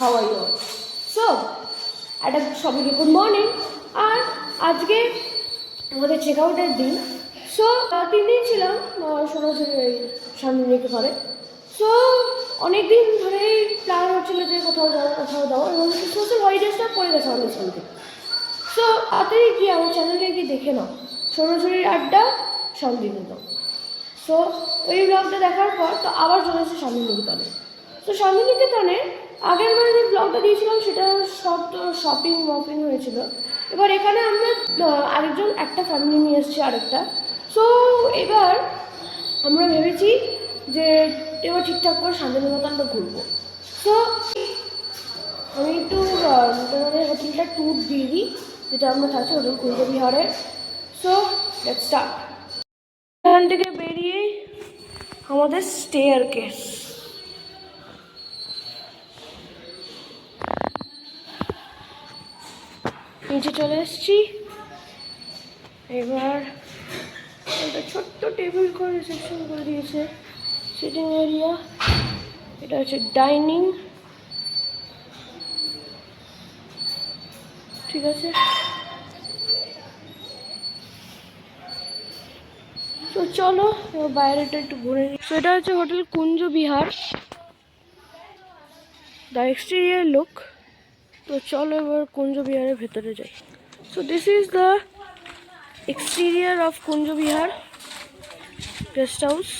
How are you? So একটা সবাইকে good morning. আর আজকে আমাদের চেক আউটের দিন। সো 3 দিন ছিলাম সরাসরি শান্তিনিকেতনে। সো অনেক দিন ধরেই প্ল্যান হচ্ছিলো যে কোথাও যাওয়া এবং সোশ্যাল হলিডেজটা পড়ে গেছে আমাদের সামনে। সো তাড়াতাড়ি গিয়ে আমার চ্যানেলে গিয়ে দেখে নাও সোনাঝুরির আড্ডা শান্তিনিকেতন। সো ওই ব্লগটা দেখার পর তো আবার চলে এসেছে শান্তিনিকেতনে। তো শান্তিনিকেতনে আগের বার যে ব্লগটা দিয়েছিলাম সেটা সব তো শপিং হয়েছিল। এবার এখানে আমরা আরেকজন একটা ফ্যামিলি নিয়ে এসেছি আরেকটা। সো এবার আমরা ভেবেছি যে এবার ঠিকঠাক করে শান্তিনিকেতনটা ঘুরবো। সো আমি একটু তোমাদের হোটেলটা ট্যুর দিয়ে দিই, যেটা আমরা থাকছি হোটেল কুঞ্জবিহারে। So let's start. এখান থেকে বেরিয়ে আমাদের স্টেয়ারকেস, নিচে চলে এসেছি। এবার একটা ছোট্ট টেবিল করে রিসেপশন করে দিয়েছে, সিটিং এরিয়া। এটা হচ্ছে ডাইনিং, ঠিক আছে। তো চলো এবার বাইরেটা একটু ঘুরে নিই। তো এটা হচ্ছে হোটেল কুঞ্জবিহার, দ্য এক্সটেরিয়ার লুক। তো চলো এবার কুঞ্জবিহারের ভেতরে যাই। So this is the exterior of Kunjabihar guest house.